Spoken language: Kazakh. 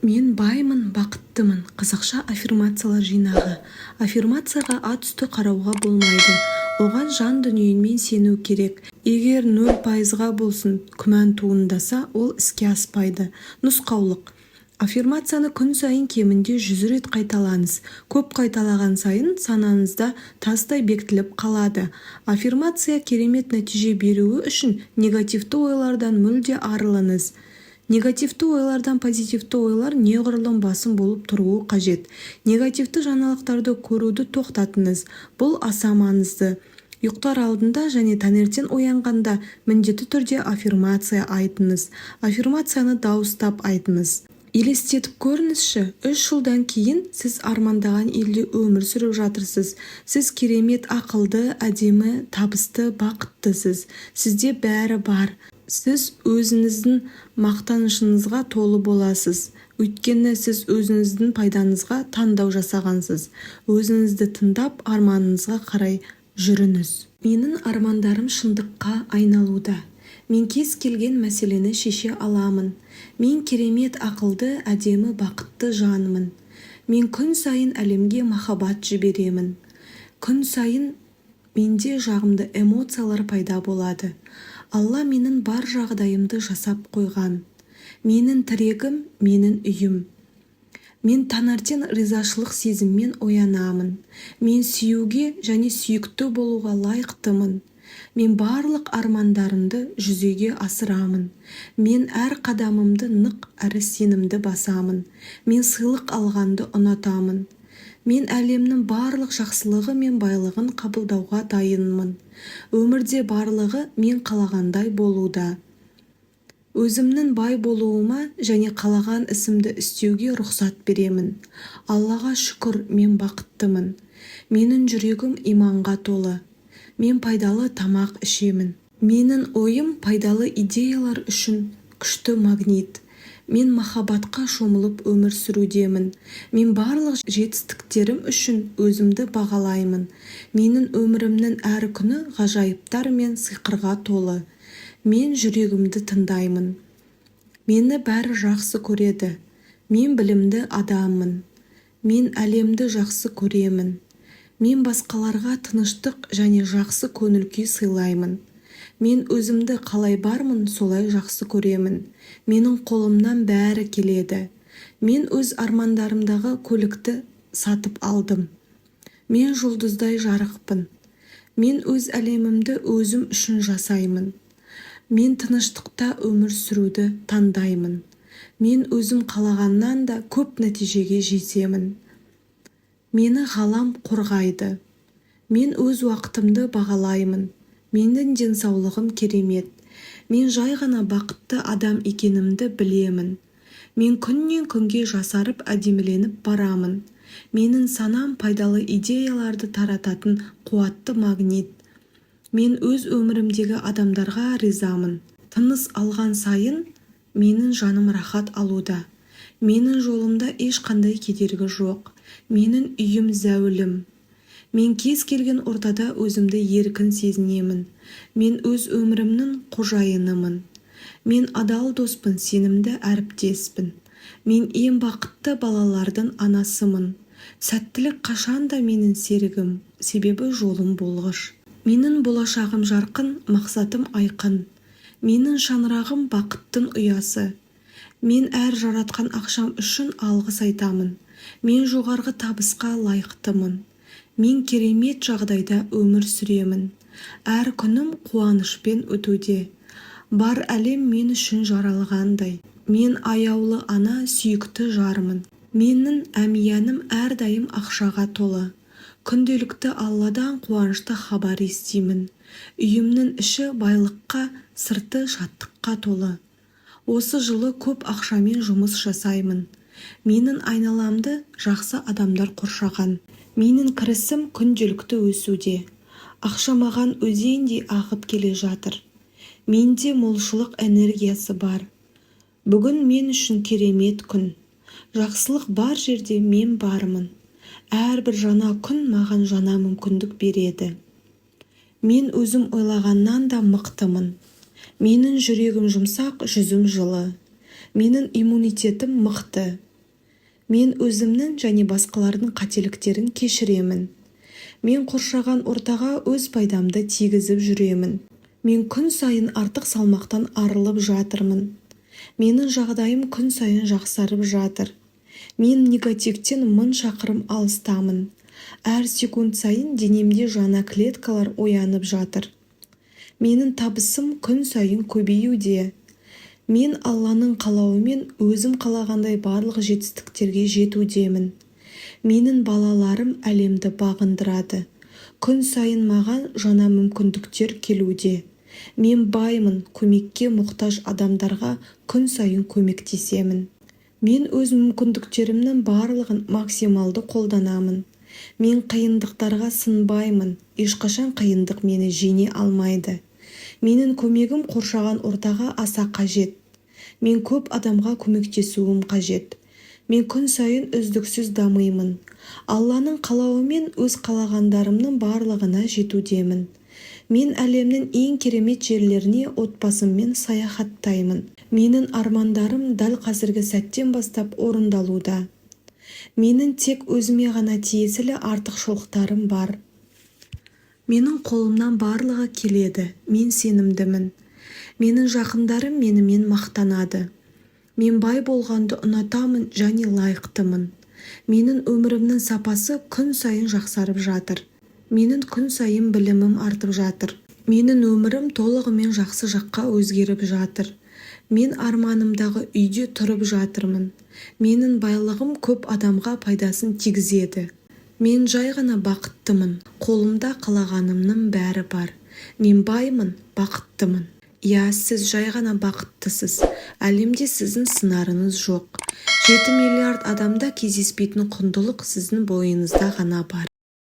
Мен баймын, бақыттымын. Қазақша аффирмациялар жинағы. Аффирмацияға ат үсті қарауға болмайды. Оған жан дүниеңмен сену керек. Егер 0%-ға болсын күмән туындаса, ол іске аспайды. Нұсқаулық. Аффирмацияны күн сайын кемінде 100 рет қайталаңыз. Көп қайталаған сайын санаңызда тастай бекітіліп қалады. Аффирмация керемет нәтиже беруі үшін негативті ойлардан мүлде арылыңыз. Негативті ойлардан позитивті ойлар неғұрлым басым болып тұруы қажет. Негативті жаңалықтарды көруді тоқтатыңыз. Бұл аса маңызды. Ұйықтар алдында және таңертең оянғанда міндетті түрде аффирмация айтыңыз. Аффирмацияны дауыстап айтыңыз. Елестетіп көріңізші, 3 жылдан кейін сіз армандаған елде өмір сүріп жатырсыз. Сіз керемет ақылды, әдемі, табысты, бақыттысыз. Сізде бәрі бар. Сіз өзіңіздің мақтанышыңызға толы боласыз. Өйткені сіз өзіңіздің пайдаңызға таңдау жасағансыз. Өзіңізді тыңдап, арманыңызға қарай жүріңіз. Менің армандарым шындыққа айналуда. Мен кез келген мәселені шеше аламын. Мен керемет ақылды, әдемі, бақытты жанмын. Мен күн сайын әлемге махаббат жіберемін. Күн сайын менде жағымды эмоциялар пайда болады. Алла менің бар жағдайымды жасап қойған. Менің тірегім, менің үйім. Мен таңертең ризашылық сезіммен оянамын. Мен сүюге және сүйікті болуға лайықтымын. Мен барлық армандарымды жүзеге асырамын. Мен әр қадамымды нық әрі сенімді басамын. Мен сыйлық алғанды ұнатамын. Мен әлемнің барлық жақсылығы мен байлығын қабылдауға дайынмын. Өмірде барлығы мен қалағандай болуда. Өзімнің бай болуыма және қалаған ісімді істеуге рұқсат беремін. Аллаға шүкір, мен бақыттымын. Менің жүрегім иманға толы. Мен пайдалы тамақ ішемін. Менің ойым пайдалы идеялар үшін күшті магнит. Мен махаббатқа шомылып өмір сүрудемін. Мен барлық жетістіктерім үшін өзімді бағалаймын. Менің өмірімнің әр күні ғажайыптар мен сиқырға толы. Мен жүрегімді тыңдаймын. Мені бәрі жақсы көреді. Мен білімді адаммын. Мен әлемді жақсы көремін. Мен басқаларға тыныштық және жақсы көңіл-күй сыйлаймын. Мен өзімді қалай бармын, солай жақсы көремін. Менің қолымнан бәрі келеді. Мен өз армандарымдағы көлікті сатып алдым. Мен жұлдыздай жарықпын. Мен өз әлемімді өзім үшін жасаймын. Мен тыныштықта өмір сүруді таңдаймын. Мен өзім қалағаннан да көп нәтижеге жетемін. Мені ғалам қорғайды. Мен өз уақытымды бағалаймын. Менің денсаулығым керемет. Мен жай ғана бақытты адам екенімді білемін. Мен күннен күнге жасарып әдеміленіп барамын. Менің санам пайдалы идеяларды тарататын қуатты магнит. Мен өз өмірімдегі адамдарға ризамын. Тыныс алған сайын менің жаным рахат алуда. Менің жолымда ешқандай кедергі жоқ. Менің үйім зәулім. Мен кез келген ортада өзімді еркін сезінемін. Мен өз өмірімнің қожайынымын. Мен адал доспын, сенімді әріптеспін. Мен ең бақытты балалардың анасымын. Сәттілік қашанда менің серігім, себебі жолым болғыш. Менің болашағым жарқын, мақсатым айқын. Менің шаңырағым бақыттың ұясы. Мен әр жаратқан ақшам үшін алғыс айтамын. Мен жоғарғы табысқа лайықтымын. Мен керемет жағдайда өмір сүремін. Әр күнім қуанышпен өтуде. Бар әлем мен үшін жаралғандай. Мен аяулы ана, сүйікті жармын. Менің әмияным әрдайым ақшаға толы. Күнделікті Алладан қуанышты хабар естимін. Үйімнің іші байлыққа, сырты шаттыққа толы. Осы жылы көп ақшамен жұмыс жасаймын. Менің айналамды жақсы адамдар қоршаған. Менің кірісім күнделікті өсуде. Ақша маған өзендей ағып келе жатыр. Менде молшылық энергиясы бар. Бүгін мен үшін керемет күн. Жақсылық бар жерде мен бармын. Әрбір жаңа күн маған жаңа мүмкіндік береді. Мен өзім ойлағаннан да мықтымын. Менің жүрегім жұмсақ, жүзім жылы. Менің иммунитетім мықты. Мен өзімнің және басқалардың қателіктерін кешіремін. Мен қоршаған ортаға өз пайдамды тигізіп жүремін. Мен күн сайын артық салмақтан арылып жатырмын. Менің жағдайым күн сайын жақсарып жатыр. Мен негативтен 1000 шақырым алыстамын. Әр секунд сайын денемде жаңа клеткалар оянып жатыр. Менің табысым күн сайын көбеюде. Мен Алланың қалауымен өзім қалағандай барлық жетістіктерге жетудемін. Менің балаларым әлемді бағындырады. Күн сайын маған жаңа мүмкіндіктер келуде. Мен баймын, көмекке мұқтаж адамдарға күн сайын көмектесемін. Мен өз мүмкіндіктерімнің барлығын максималды қолданамын. Мен қиындықтарға сынбаймын. Ешқашан қиындық мені жеңе алмайды. Менің көмегім қоршаған ортаға аса қажет. Мен көп адамға көмектесуім қажет. Мен күн сайын үздіксіз дамимын. Алланың қалауымен өз қалағандарымның барлығына жетудемін. Мен әлемнің ең керемет жерлеріне отбасыммен саяхаттаймын. Менің армандарым дәл қазіргі сәттен бастап орындалуда. Менің тек өзіме ғана тиесілі артықшылықтарым бар. Менің қолымнан барлығы келеді. Мен сенімдімін. Менің жақындарым менімен мақтанады. Мен бай болғанды ұнатамын және лайықтымын. Менің өмірімнің сапасы күн сайын жақсарып жатыр. Менің күн сайын білімім артып жатыр. Менің өмірім толығымен жақсы жаққа өзгеріп жатыр. Мен арманымдағы үйде тұрып жатырмын. Менің байлығым көп адамға пайдасын тигізеді. Мен жай ғана бақыттымын. Қолымда қалағанымның бәрі бар. Мен баймын, бақыттымын. Я, сіз жай ғана бақыттысыз. Әлемде сіздің сынарыңыз жоқ. 7 миллиард адамда кездеспейтін құндылық сіздің бойыңызда ғана бар.